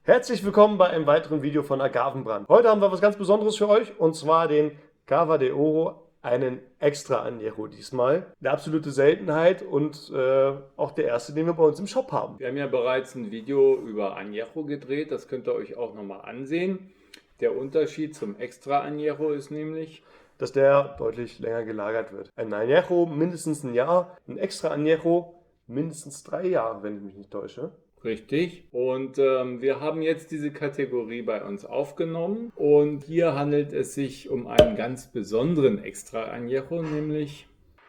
Herzlich willkommen bei einem weiteren Video von Agavenbrand. Heute haben wir was ganz Besonderes für euch und zwar den Cava de Oro, einen extra Añejo diesmal. Eine absolute Seltenheit und auch der erste, den wir bei uns im Shop haben. Wir haben ja bereits ein Video über Añejo gedreht, das könnt ihr euch auch nochmal ansehen. Der Unterschied zum extra Añejo ist nämlich, dass der deutlich länger gelagert wird. Ein Añejo mindestens ein Jahr, ein extra Añejo mindestens 3 Jahre, wenn ich mich nicht täusche. richtig. Und wir haben jetzt diese Kategorie bei uns aufgenommen und hier handelt es sich um einen ganz besonderen extra Añejo, nämlich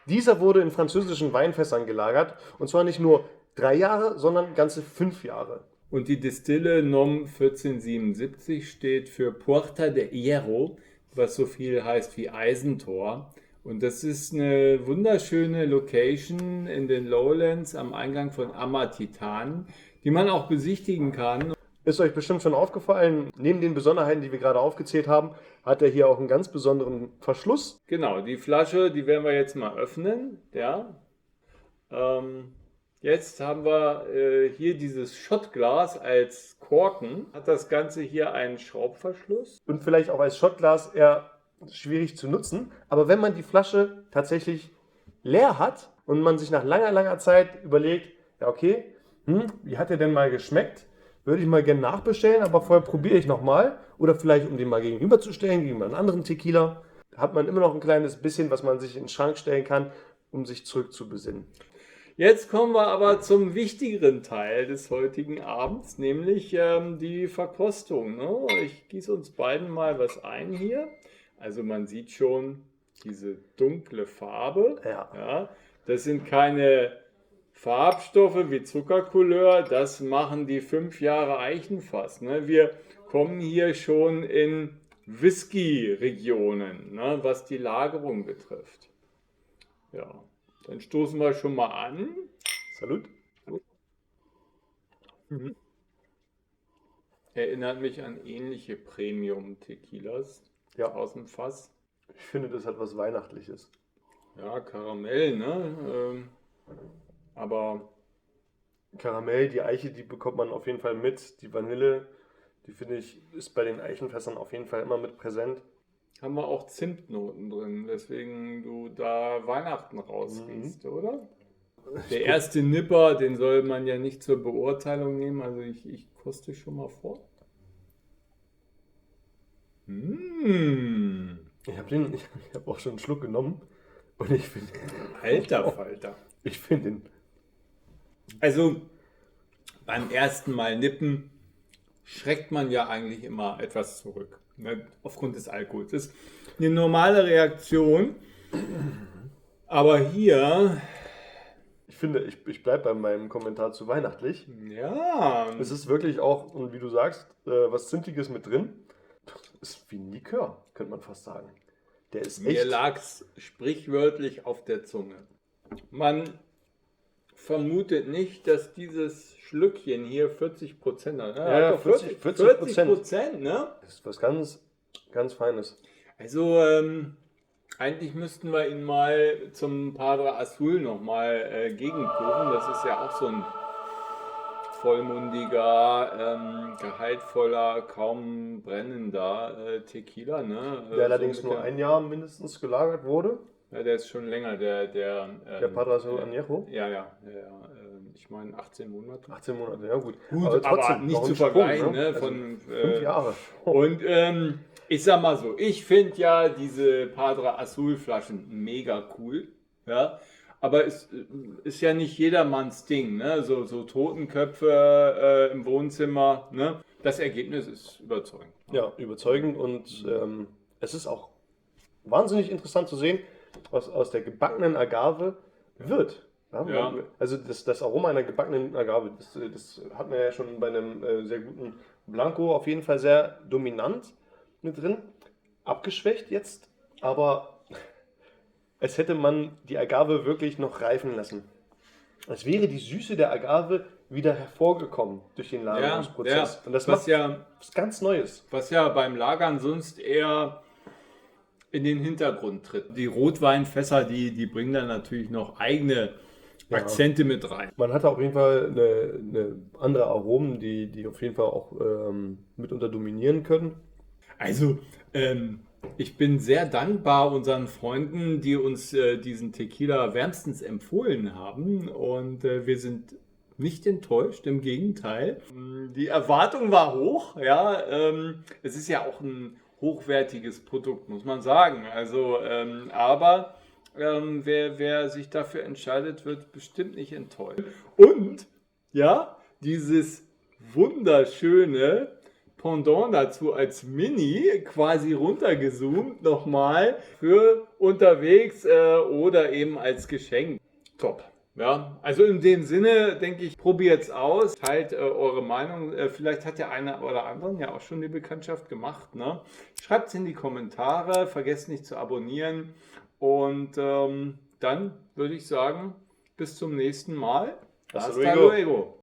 Dieser wurde in französischen Weinfässern gelagert und zwar nicht nur 3 Jahre, sondern ganze 5 Jahre. und die Destille NOM 1477 steht für Puerta de Hierro, was so viel heißt wie Eisentor. Und das ist eine wunderschöne Location in den Lowlands am Eingang von Amatitan, die man auch besichtigen kann. Ist euch bestimmt schon aufgefallen, neben den Besonderheiten, die wir gerade aufgezählt haben, hat er hier auch einen ganz besonderen Verschluss. Genau, die Flasche, die werden wir jetzt mal öffnen. Ja. Jetzt haben wir hier dieses Schottglas als Korken. Hat das Ganze hier einen Schraubverschluss. Und vielleicht auch als Schottglas eher schwierig zu nutzen. Aber wenn man die Flasche tatsächlich leer hat und man sich nach langer Zeit überlegt, ja okay, wie hat der denn mal geschmeckt? Würde ich mal gerne nachbestellen, aber vorher probiere ich nochmal. Oder vielleicht, um den mal gegenüberzustellen, gegen einen anderen Tequila. Da hat man immer noch ein kleines bisschen, was man sich in den Schrank stellen kann, um sich zurückzubesinnen. Jetzt kommen wir aber zum wichtigeren Teil des heutigen Abends, nämlich die Verkostung. Ne? Ich gieße uns beiden mal was ein hier. Also man sieht schon diese dunkle Farbe. Ja. Das sind keine Farbstoffe wie Zuckercouleur, das machen die 5 Jahre Eichenfass. Ne? Wir kommen hier schon in Whisky-Regionen, ne? Was die Lagerung betrifft. Ja. Dann stoßen wir schon mal an. Salut. Erinnert mich an ähnliche Premium-Tequilas aus dem Fass. Ich finde, das hat was Weihnachtliches. Ja, Karamell, ne? Aber Karamell, die Eiche, die bekommt man auf jeden Fall mit. Die Vanille, die finde ich, ist bei den Eichenfässern auf jeden Fall immer mit präsent. haben wir auch Zimtnoten drin, weswegen du da Weihnachten rausriechst, oder? Der erste Nipper, den soll man ja nicht zur Beurteilung nehmen, also ich koste schon mal vor. Ich habe auch schon einen Schluck genommen und ich finde... Alter Falter. Ich finde den... Also beim ersten Mal nippen schreckt man ja eigentlich immer etwas zurück, ne, aufgrund des Alkohols. Das ist eine normale Reaktion, aber hier... Ich finde, ich bleibe bei meinem Kommentar zu weihnachtlich. Ja. Es ist wirklich auch, und wie du sagst, was Zimtiges mit drin. Das ist wie ein Likör, könnte man fast sagen. Der ist Mir echt... lag's sprichwörtlich auf der Zunge. Man vermutet nicht, dass dieses Schlückchen hier 40% hat. Ja, 40%, ne? Das ist was ganz Feines. Also eigentlich müssten wir ihn mal zum Padre Azul nochmal gegenprüfen. Das ist ja auch so ein vollmundiger, gehaltvoller, kaum brennender Tequila. Ne? Der allerdings nur 1 Jahr mindestens gelagert wurde. Ja, der ist schon länger, der Padre Azul Añejo. Ja. Ich meine 18 Monate. 18 Monate, ja gut. Aber trotzdem nicht zu vergleichen, ne? Von 5 Jahre. Und ich sag mal so, ich finde ja diese Padre Azul Flaschen mega cool, ja. Aber es ist ja nicht jedermanns Ding, ne? So Totenköpfe im Wohnzimmer, ne? Das Ergebnis ist überzeugend. Ja, überzeugend und es ist auch wahnsinnig interessant zu sehen, was aus der gebackenen Agave wird. Ja. Also das Aroma einer gebackenen Agave, das hat man ja schon bei einem sehr guten Blanco auf jeden Fall sehr dominant mit drin. Abgeschwächt jetzt, aber als hätte man die Agave wirklich noch reifen lassen. Als wäre die Süße der Agave wieder hervorgekommen durch den Lagerungsprozess. Ja. Und das macht was ganz Neues. Was ja beim Lagern sonst eher in den Hintergrund tritt. Die Rotweinfässer, die bringen dann natürlich noch eigene Akzente mit rein. Man hatte auf jeden Fall eine andere Aromen, die auf jeden Fall auch mitunter dominieren können. Also, ich bin sehr dankbar unseren Freunden, die uns diesen Tequila wärmstens empfohlen haben. Und wir sind nicht enttäuscht, im Gegenteil. Die Erwartung war hoch. Ja, es ist ja auch ein hochwertiges Produkt, muss man sagen. Also, aber wer sich dafür entscheidet, wird bestimmt nicht enttäuscht. Und ja, dieses wunderschöne Pendant dazu als Mini, quasi runtergezoomt nochmal für unterwegs oder eben als Geschenk. Top. Ja, also in dem Sinne denke ich, probiert's aus, teilt eure Meinung. Vielleicht hat der eine oder andere ja auch schon die Bekanntschaft gemacht. Ne? Schreibt es in die Kommentare, vergesst nicht zu abonnieren und dann würde ich sagen, bis zum nächsten Mal. Hasta luego. Luego.